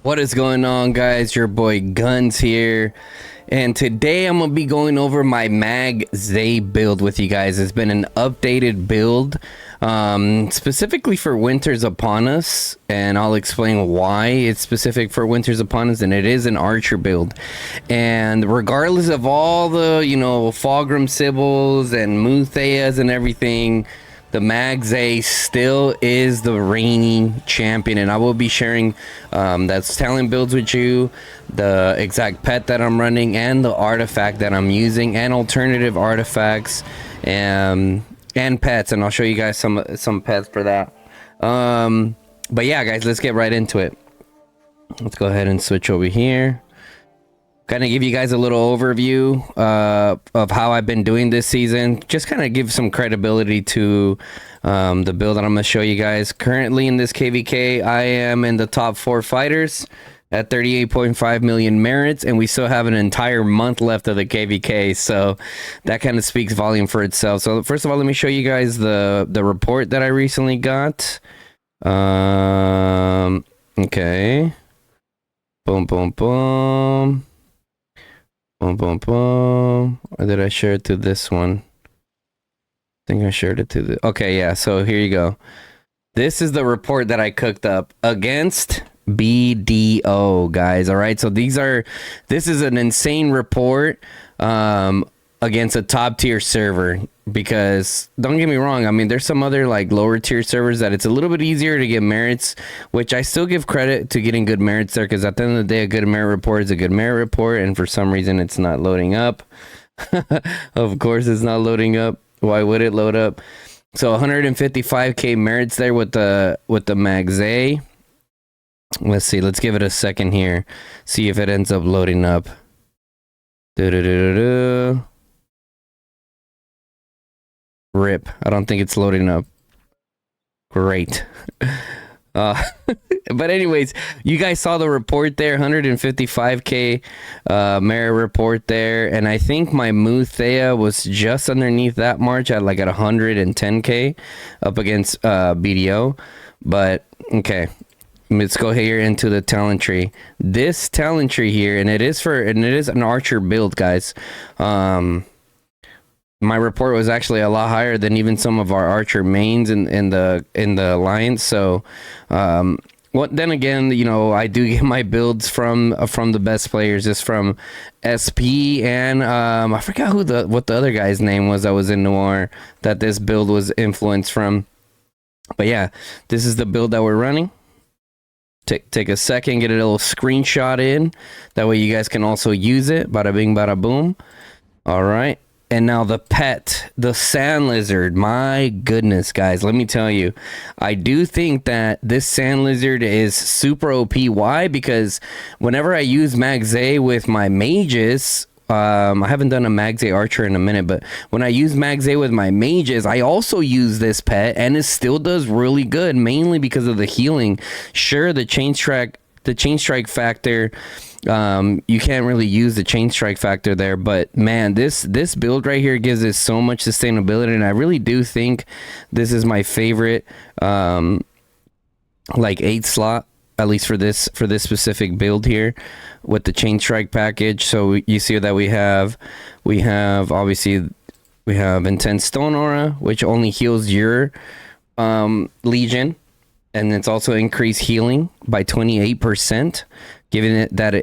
What is going on, guys? Your boy Guns here, and today I'm gonna be going over my Mag Zay build with you guys. It's been an updated build, specifically for Winters Upon Us, and I'll explain why it's specific for Winters Upon Us. And it is an Archer build, and regardless of all the Fulgrim Sybils and Mutheas and everything, the Mag Zay still is the reigning champion, and I will be sharing that's talent builds with you, the exact pet that I'm running, and the artifact that I'm using, and alternative artifacts, and pets, and I'll show you guys some pets for that. But yeah, guys, let's get right into it. Let's go ahead and switch over here. Kind of give you guys a little overview of how I've been doing this season. Just kind of give some credibility to the build that I'm going to show you guys. Currently in this KVK, I am in the top 4 fighters at 38.5 million merits, and we still have an entire month left of the KVK, so that kind of speaks volume for itself. So first of all, let me show you guys the report that I recently got. Okay. Boom, boom, boom. Boom, boom, boom. Or did I share it to this one? I think I shared it to the... Okay, yeah, so here you go. This is the report that I cooked up against BDO, guys. All right, so this is an insane report against a top tier server, because don't get me wrong, I mean, there's some other like lower tier servers that it's a little bit easier to get merits, which I still give credit to getting good merits there, because at the end of the day, a good merit report is a good merit report, and for some reason it's not loading up. Of course it's not loading up. Why would it load up? So 155k merits there with the Mag Zay. Let's see, let's give it a second here, see if it ends up loading up. Rip. I don't think it's loading up. Great. But anyways, you guys saw the report there, 155k merit report there, and I think my Muthea was just underneath that march at 110k up against BDO. But okay, let's go here into the talent tree. This talent tree here, and it is an Archer build, guys. My report was actually a lot higher than even some of our Archer mains in the alliance. So, then again, I do get my builds from the best players, just from SP, and I forgot what the other guy's name was that was in Noir that this build was influenced from. But yeah, this is the build that we're running. Take a second, get a little screenshot in. That way you guys can also use it. Bada bing, bada boom. All right. And now the pet, the sand lizard. My goodness, guys, let me tell you, I do think that this sand lizard is super OP. Why? Because whenever I use Mag Zay with my mages, I haven't done a Mag Zay Archer in a minute, but when I use Mag Zay with my mages, I also use this pet, and it still does really good, mainly because of the healing. Sure, the chain strike factor, you can't really use the chain strike factor there, but man, this build right here gives us so much sustainability, and I really do think this is my favorite 8 slot, at least for this specific build here with the chain strike package. So you see that we have obviously we have intense stone aura, which only heals your legion, and it's also increased healing by 28%, giving it that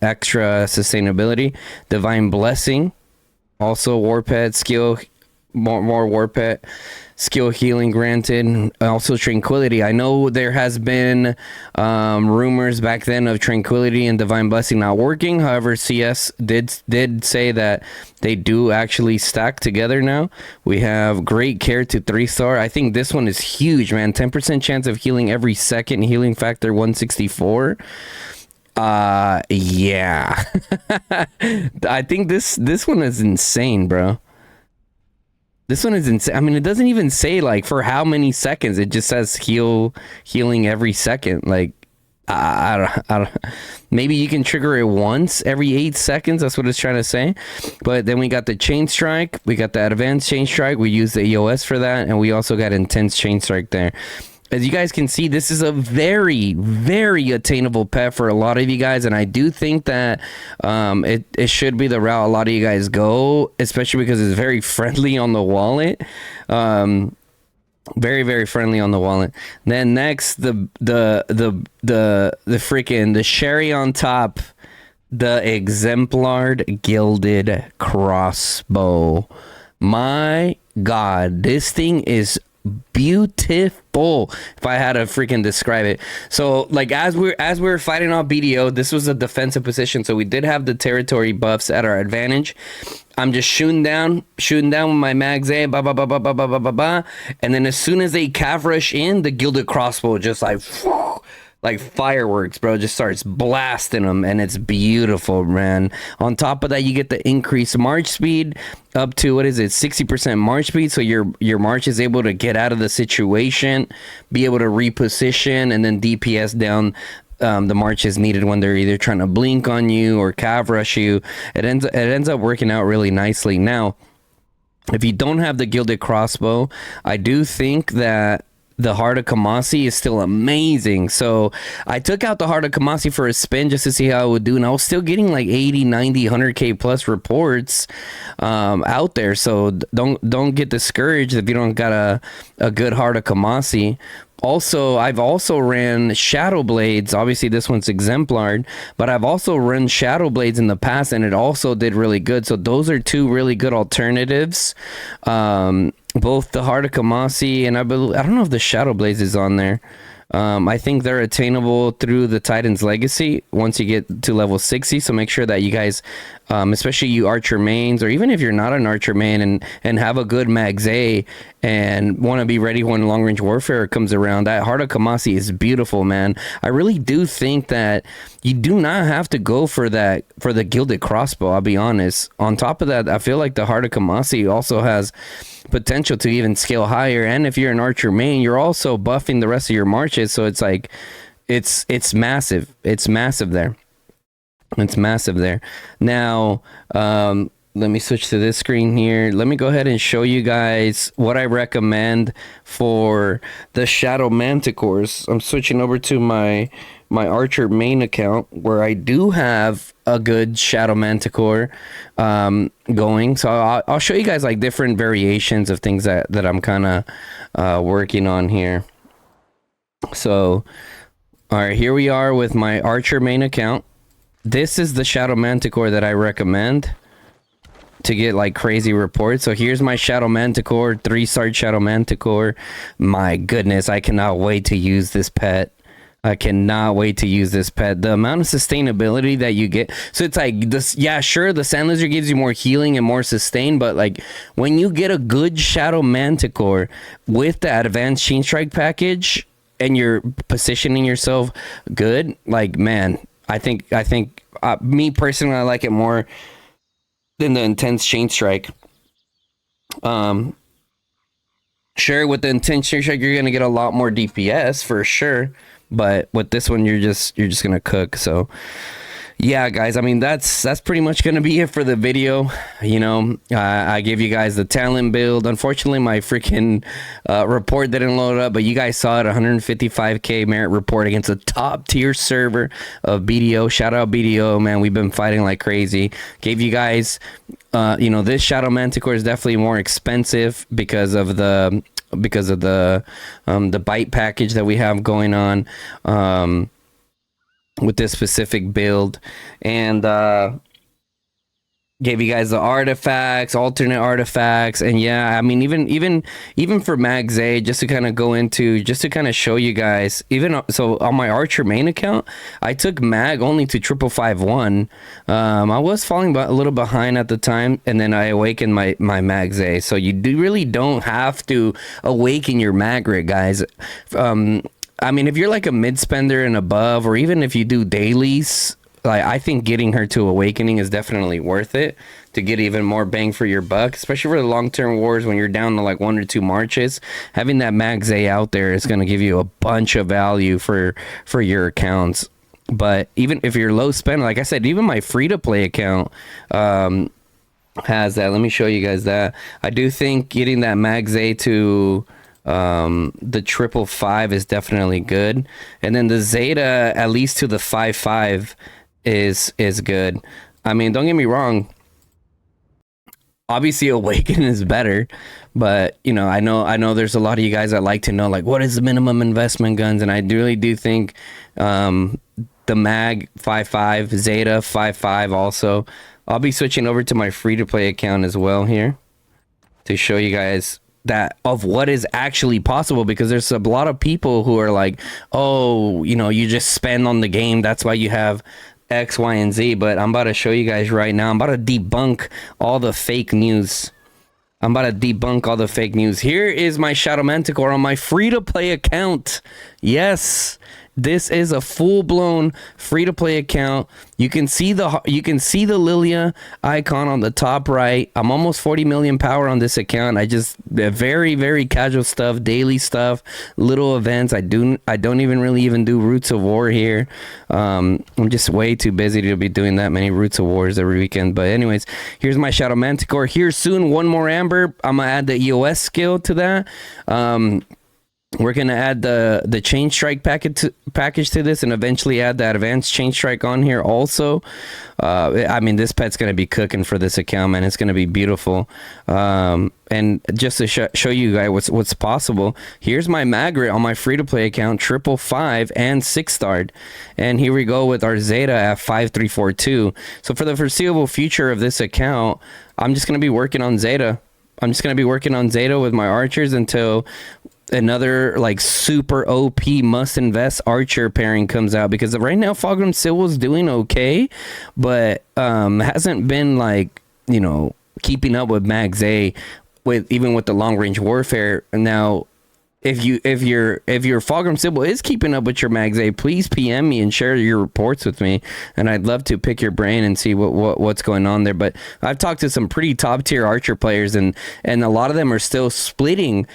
extra sustainability. Divine Blessing, also war pet skill, more war pet skill healing granted. Also Tranquility. I know there has been rumors back then of Tranquility and Divine Blessing not working. However, CS did say that they do actually stack together now. We have Great Care to 3-star. I think this one is huge, man. 10% chance of healing every second. Healing factor 164. Yeah. I think this one is insane, bro. This one is insane. I mean, it doesn't even say for how many seconds. It just says healing every second. I don't. Maybe you can trigger it once every 8 seconds. That's what it's trying to say. But then we got the chain strike. We got the advanced chain strike. We use the EOS for that, and we also got intense chain strike there. as you guys can see, this is a very, very attainable pet for a lot of you guys, and I do think that it should be the route a lot of you guys go, especially because it's very friendly on the wallet. Very, very friendly on the wallet. Then next, the freaking the cherry on top, the exemplard gilded crossbow. My God, this thing is beautiful, if I had to freaking describe it. So like as we're fighting off BDO, this was a defensive position, so we did have the territory buffs at our advantage. I'm just shooting down with my mags A, ba ba ba ba ba ba ba ba, and then as soon as they cav rush in, the gilded crossbow just like fireworks, bro, just starts blasting them, and it's beautiful, man. On top of that, you get the increased march speed up to, what is it, 60% march speed, so your march is able to get out of the situation, be able to reposition, and then DPS down the march is needed when they're either trying to blink on you or cav rush you. It ends up working out really nicely. Now, if you don't have the gilded crossbow, I do think that the Heart of Kamasi is still amazing. So I took out the Heart of Kamasi for a spin just to see how it would do, and I was still getting like 80, 90, 100k plus reports out there. So don't get discouraged if you don't got a good Heart of Kamasi. Also, I've also ran Shadow Blades. Obviously, this one's exemplar, but I've also run Shadow Blades in the past, and it also did really good. So those are two really good alternatives. Both the Heart of Kamasi and I don't know if the Shadow Blades is on there. I think they're attainable through the Titan's Legacy once you get to level 60. So make sure that you guys, especially you Archer mains, or even if you're not an Archer main and have a good Mags A and want to be ready when Long Range Warfare comes around, that Heart of Kamasi is beautiful, man. I really do think that you do not have to go for the Gilded Crossbow, I'll be honest. On top of that, I feel like the Heart of Kamasi also has potential to even scale higher, and if you're an Archer main, you're also buffing the rest of your marches, so it's like it's massive. It's massive there. Now let me switch to this screen here. Let me go ahead and show you guys what I recommend for the Shadow Manticores. I'm switching over to my Archer main account, where I do have a good Shadow Manticore going. So I'll show you guys like different variations of things that I'm kind of working on here. So all right, here we are with my Archer main account. This is the Shadow Manticore that I recommend to get like crazy reports. So here's my Shadow Manticore, 3-star Shadow Manticore. My goodness, I cannot wait to use this pet. The amount of sustainability that you get. So it's like this. Yeah, sure, the Sand Lizard gives you more healing and more sustain, but like when you get a good Shadow Manticore with the advanced Chain Strike package and you're positioning yourself good, like, man, I think me personally, I like it more than the intense Chain Strike. Sure, with the intense Chain Strike, you're gonna get a lot more DPS for sure. But with this one, you're just gonna cook. So yeah, guys, I mean that's pretty much gonna be it for the video. You know, I gave you guys the talent build. Unfortunately, my freaking report didn't load up, but you guys saw it. 155k merit report against a top tier server of BDO. Shout out BDO, man. We've been fighting like crazy. Gave you guys, you know, this Shadow Manticore is definitely more expensive because of the bite package that we have going on with this specific build, and gave you guys the artifacts, alternate artifacts, and yeah, I mean even for Mags A, just to kind of go into, just to kind of show you guys, even so on my Archer main account, I took Mag only to 5551. I was falling a little behind at the time, and then I awakened my Mags A. So you really don't have to awaken your mag rig, guys. I mean, if you're like a mid spender and above, or even if you do dailies, like, I think getting her to awakening is definitely worth it to get even more bang for your buck, especially for the long-term wars when you're down to like 1 or 2 marches. Having that Mags A out there is going to give you a bunch of value for your accounts. But even if you're low spend, like I said, even my free-to-play account has that. Let me show you guys that. I do think getting that Mags A to The 555 is definitely good, and then the Zeta, at least to the 55, is good. I mean, don't get me wrong. Obviously, Awaken is better, but you know, I know there's a lot of you guys that like to know like what is the minimum investment guns, and I really do think the Mag 55, Zeta 55 also. I'll be switching over to my free to play account as well here to show you guys that of what is actually possible, because there's a lot of people who are like, oh, you know, you just spend on the game, that's why you have X, Y, and Z. But I'm about to show you guys right now. I'm about to debunk all the fake news. Here is my Shadow Manticore on my free-to-play account. Yes, this is a full-blown free-to-play account. You can see the Lilia icon on the top right. I'm almost 40 million power on this account. I just very, very casual stuff, daily stuff, little events. I don't even really do Roots of War here. I'm just way too busy to be doing that many Roots of Wars every weekend. But anyways, here's my Shadow Manticore. Here soon, one more Amber. I'm gonna add the EOS skill to that. We're gonna add the Chain Strike package to this, and eventually add that advanced Chain Strike on here also. I mean, this pet's gonna be cooking for this account, man. It's gonna be beautiful. And just to show you guys what's possible, here's my Magret on my free-to-play account, 555 and 6-starred, and here we go with our Zeta at 5342. So for the foreseeable future of this account, I'm just gonna be working on Zeta. With my archers until another like super OP must invest archer pairing comes out, because right now Fulgrim Sybil's doing okay, but hasn't been like, you know, keeping up with Max A with the long range warfare. Now if your Fulgrim Sybil is keeping up with your Max A, please PM me and share your reports with me, and I'd love to pick your brain and see what's going on there. But I've talked to some pretty top tier archer players, and a lot of them are still splitting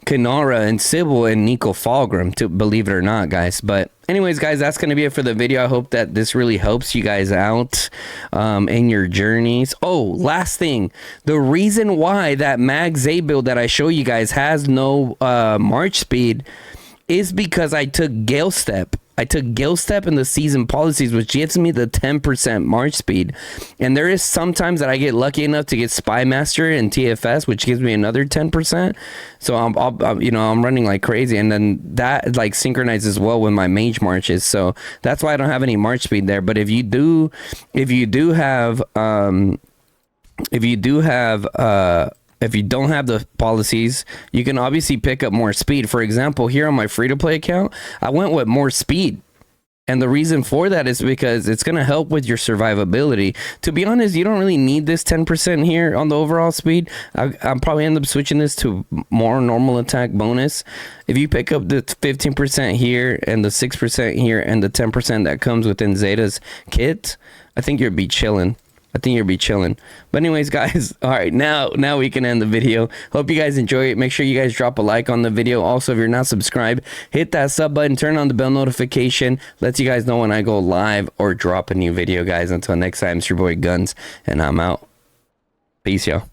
Kanara and Sybil and Nico Fulgrim, to believe it or not, guys. But anyways, guys, that's going to be it for the video. I hope that this really helps you guys out in your journeys. Oh, last thing, the reason why that Mag Z build that I show you guys has no March speed is because I took Gale Step. In the season policies, which gives me the 10% March speed, and there is sometimes that I get lucky enough to get Spy Master and TFS, which gives me another 10%. So I'm running like crazy, and then that like synchronizes well with my mage marches. So that's why I don't have any March speed there. But if you do if you don't have the policies, you can obviously pick up more speed. For example, here on my free-to-play account, I went with more speed. And the reason for that is because it's going to help with your survivability. To be honest, you don't really need this 10% here on the overall speed. I'll probably end up switching this to more normal attack bonus. If you pick up the 15% here and the 6% here and the 10% that comes within Zeta's kit, I think you'll be chilling. But anyways, guys, all right, now we can end the video. Hope you guys enjoy it. Make sure you guys drop a like on the video. Also, if you're not subscribed, hit that sub button, turn on the bell notification. Lets you guys know when I go live or drop a new video, guys. Until next time, it's your boy Guns, and I'm out. Peace, y'all.